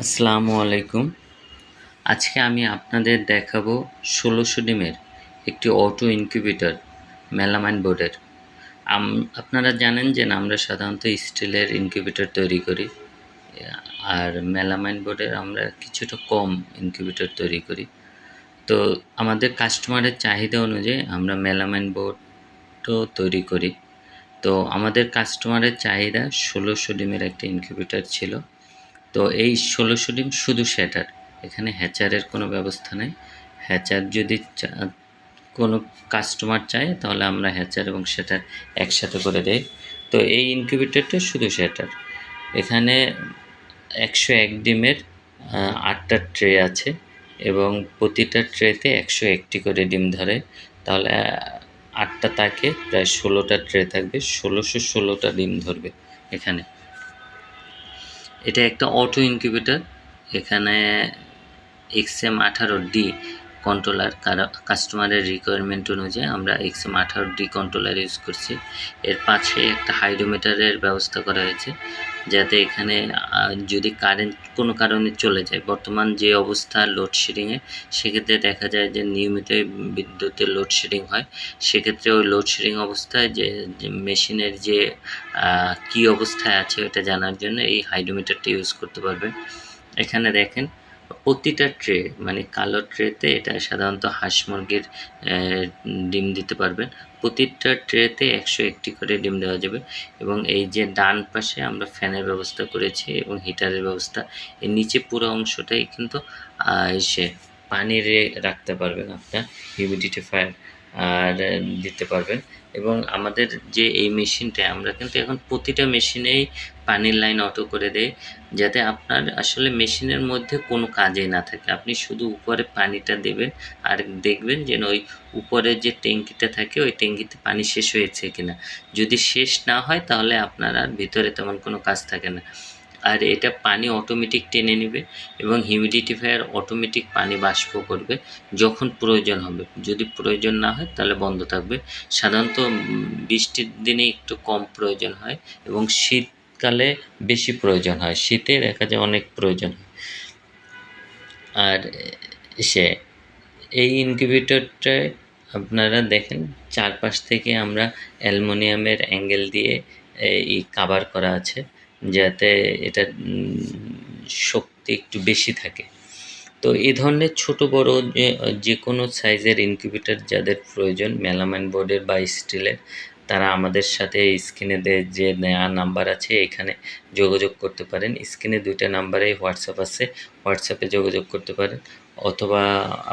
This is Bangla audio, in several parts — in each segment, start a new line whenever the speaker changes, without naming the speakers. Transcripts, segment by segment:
আসসালামু আলাইকুম। আজকে আমি আপনাদের দেখাবো ১৬০০ ডিমের একটি অটো ইনকিউবেটর মেলামাইন বোর্ডের। আপনারা জানেন যে আমরা সাধারণত স্টিলের ইনকিউবেটর তৈরি করি, আর মেলামাইন বোর্ডের আমরা কিছুটা কম ইনকিউবেটর তৈরি করি। তো আমাদের কাস্টমারের চাহিদা অনুযায়ী আমরা মেলামাইন বোর্ডও তৈরি করি। তো আমাদের কাস্টমারের চাহিদা ১৬০০ ডিমের একটা ইনকিউবেটর ছিল। তো এই ১৬০০ ডিম শুধু শ্যাটার, এখানে হ্যাচারের কোনো ব্যবস্থা নেই। হ্যাচার যদি কোনো কাস্টমার চায় তাহলে আমরা হ্যাচার এবং শ্যাটার একসাথে করে দেই। তো এই ইনকিউবেটরটা শুধু শ্যাটার। এখানে ১০১ ডিমের ৮টা ট্রে আছে এবং প্রতিটা ট্রেতে ১০১টি করে ডিম ধরে। তাহলে ৮টা তাকে প্রায় ১৬টা ট্রে থাকবে, ১৬১৬টা ডিম ধরবে এখানে। এটা একটা অটো ইনকিউবেটর। এখানে XM18D কন্ট্রোলার, কাস্টমারের রিকোয়ারমেন্ট অনুযায়ী আমরা XM18D কন্ট্রোলার ইউজ করছি। এর পাশে একটা হাইড্রোমিটারের ব্যবস্থা করা হয়েছে, যাতে এখানে যদি কারেন্ট কোনো কারণে চলে যায়, বর্তমান যে অবস্থা লোডশেডিংয়ে, সেক্ষেত্রে দেখা যায় যে নিয়মিত বিদ্যুতের লোডশেডিং হয়। সেক্ষেত্রে ওই লোডশেডিং অবস্থায় যে মেশিনের যে কী অবস্থায় আছে ওটা জানার জন্য এই হাইড্রোমিটারটা ইউজ করতে পারবেন। এখানে দেখেন প্রতিটা ট্রে, মানে কালো ট্রেতে এটা সাধারণত হাঁস মুরগির ডিম দিতে পারবেন। প্রতিটা ট্রেতে ১০১টি করে ডিম দেওয়া যাবে। এবং এই যে ডান পাশে আমরা ফ্যানের ব্যবস্থা করেছি এবং হিটারের ব্যবস্থা। এর নিচে পুরো অংশটাই কিন্তু এসে পানি রাখতে পারবেন, আপনার হিউমিডিফায়ার আর দিতে পারবেন। এবং আমাদের যে এই মেশিনটা, আমরা কিন্তু এখন প্রতিটা মেশিনেই পানির লাইন অটো করে দেয়, যাতে আপনার আসলে মেশিনের মধ্যে কোনো কাজই না থাকে। আপনি শুধু উপরে পানিটা দেবেন আর দেখবেন যেন ওই উপরে যে ট্যাঙ্কিটা থাকে ওই ট্যাঙ্কিতে পানি শেষ হয়েছে কিনা। যদি শেষ না হয় তাহলে আপনার আর ভিতরে তেমন কোনো কাজ থাকে না। আর এটা পানি অটোমেটিক টেনে নেবে এবং হিউমিডিফায়ার অটোমেটিক পানি বাষ্প করবে যখন প্রয়োজন হবে। যদি প্রয়োজন না হয় তাহলে বন্ধ থাকবে। সাধারণত বৃষ্টির দিনে একটু কম প্রয়োজন হয় এবং শীতকালে বেশি প্রয়োজন হয়। শীতে দেখা যায় অনেক প্রয়োজন হয়। আর এই ইনকিউবেটরটায় আপনারা দেখেন চারপাশ থেকে আমরা অ্যালুমিনিয়ামের অ্যাঙ্গেল দিয়ে কাভার করা আছে, যাতে এটা শক্তি একটু বেশি থাকে। তো এই ধরনের ছোট বড় যে কোনো সাইজের ইনকিউবেটর যাদের প্রয়োজন মেলামাইন বোর্ডের বা স্টিলের, তারা আমাদের সাথে স্ক্রিনে যে নেওয়া নাম্বার আছে এখানে যোগাযোগ করতে পারেন। স্ক্রিনে 2টা নাম্বারেই হোয়াটসঅ্যাপ আছে, হোয়াটসঅ্যাপে যোগাযোগ করতে পারেন, অথবা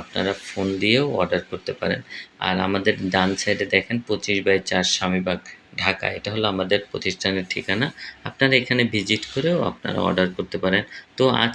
আপনারা ফোন দিয়েও অর্ডার করতে পারেন। আর আমাদের ডান সাইডে দেখেন 25/4 স্বামীবাগ, ঢাকা, এটা হলো আমাদের প্রতিষ্ঠানের ঠিকানা। আপনারা এখানে ভিজিট করেও আপনারা অর্ডার করতে পারেন। তো আজ